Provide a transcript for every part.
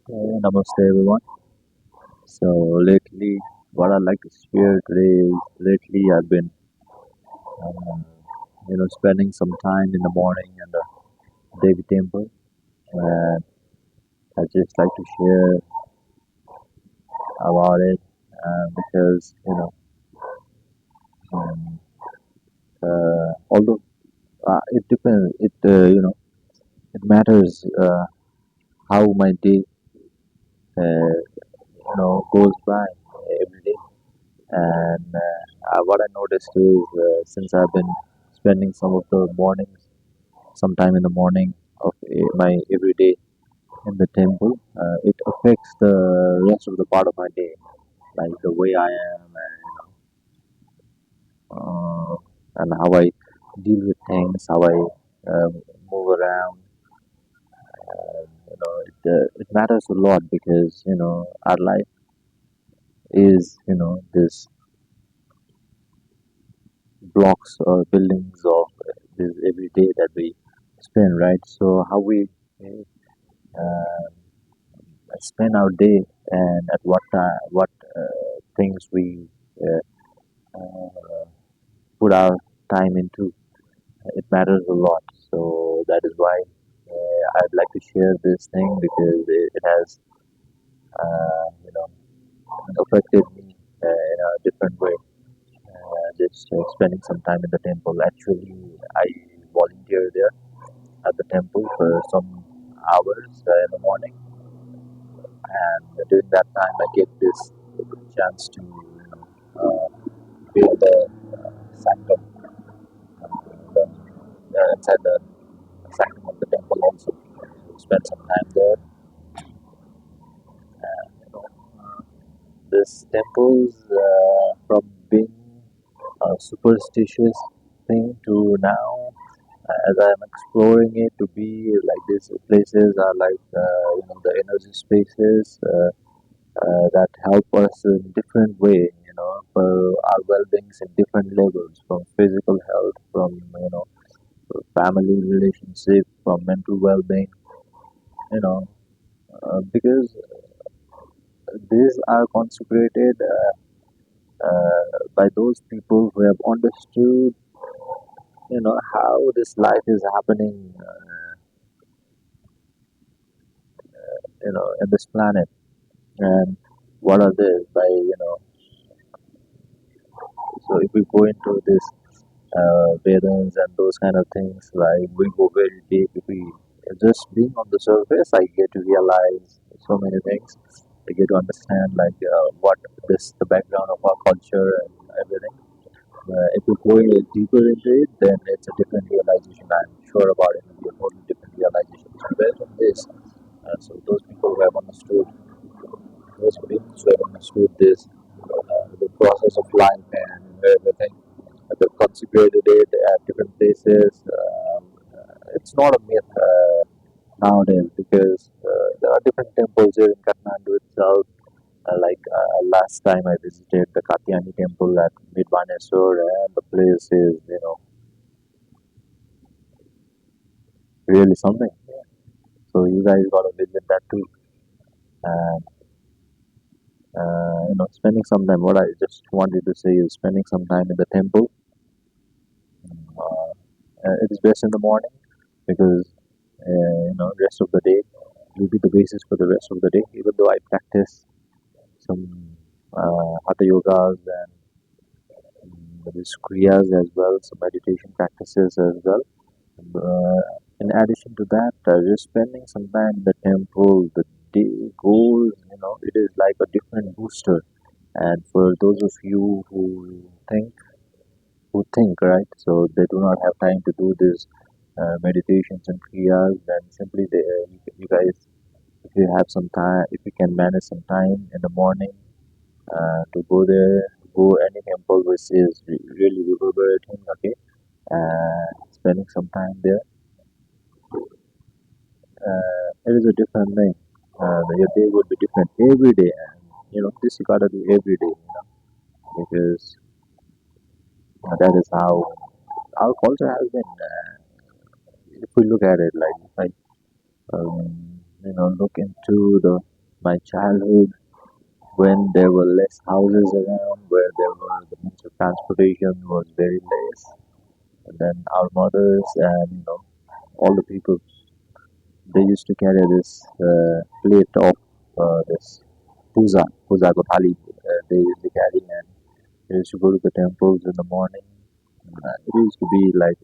Namaste everyone. So lately, what I'd like to share today is lately I've been, spending some time in the morning in the Devi temple, and I just like to share about it because um, although it depends, it matters how my day goes by every day. And what I noticed is since I've been spending some of the mornings sometime in the morning of my everyday in the temple, it affects the rest of the part of my day, like the way I am uh, and how I deal with things, how I move around. It matters a lot because our life is this blocks or buildings of this every day that we spend, right? So how we uh, spend our day and at what time, what things we put our time into. It matters a lot. So that is why I'd like to share this thing because it has, affected me in a different way. Just spending some time in the temple. Actually, I volunteer there at the temple for some hours in the morning, and during that time, I get this good chance to feel the sanctum, inside the sanctum of the temple also. Spend some time there. You know, this temples from being a superstitious thing to now, as I'm exploring it, to be like these places are like the energy spaces that help us in different way. For our well-beings in different levels, from physical health, from family relationship, from mental well-being. You know, because these are consecrated by those people who have understood, how this life is happening, in this planet, and what are they by, so if we go into this Vedans and those kind of things, like we go very deep. If we just being on the surface, I get to realize so many things. I get to understand like what this the background of our culture and everything. If we go a deeper into it, then it's a different realization. I'm sure about it. It'll be a totally different realization. So based on this, so those people who have understood, those beings who have understood this, the process of life and everything, they've consecrated it at different places. It's not a myth nowadays because there are different temples here in Kathmandu itself. Last time I visited the Katyani temple at Midvaneswar, and the place is, really something. So you guys gotta visit that too. And spending some time. What I just wanted to say is spending some time in the temple. It is best in the morning because rest of the day will be the basis for the rest of the day. Even though I practice some hatha yogas and these kriyas as well, some meditation practices as well. In addition to that, just spending some time in the temple, the day goes, it is like a different booster. And for those of you think, right, so they do not have time to do this meditations and kriyas, then simply you guys, if you have some time, if you can manage some time in the morning to go there, go any temple which is really reverberating, okay, spending some time there, it is a different thing. Your day would be different every day, and this you gotta do every day, because that is how our culture has been. If we look at it, like if I look into the my childhood when there were less houses around, where there were the means of transportation was very less, and then our mothers and all the people they used to carry this plate of this puja ko thali. They used to carry and they used to go to the temples in the morning. It used to be like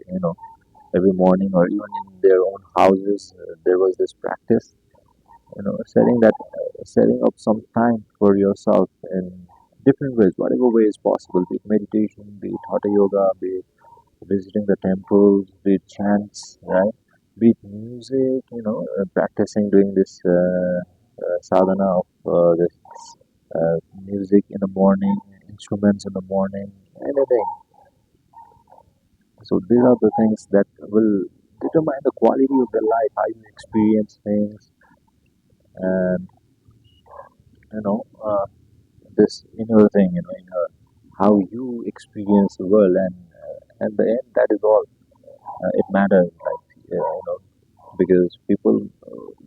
every morning or even in their own houses there was this practice setting up some time for yourself in different ways, whatever way is possible, be it meditation, be it hatha yoga, be it visiting the temples, be it chants, right? Be it music, practicing doing this sadhana of this music in the morning, instruments in the morning, anything. So these are the things that will determine the quality of the life, how you experience things, and you know this inner thing, how you experience the world, and at the end, that is all it matters. Like because people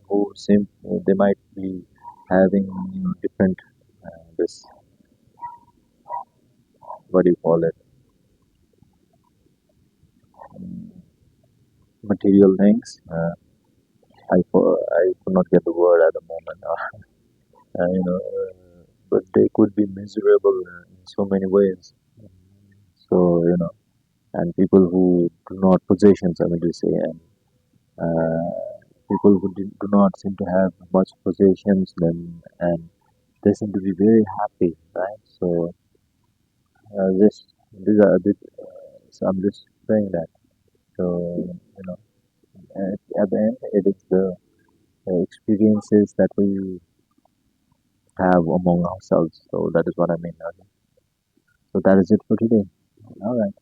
who seem they might be having different this what do you call it material things. I could not get the word at the moment. But they could be miserable in so many ways. So and people who do not possessions, I mean to say, and people who do not seem to have much possessions, then and they seem to be very happy, right? So this these are a bit. So I'm just saying that. So at the end, it is the experiences that we have among ourselves. So that is what I mean. Okay. So that is it for today. All right.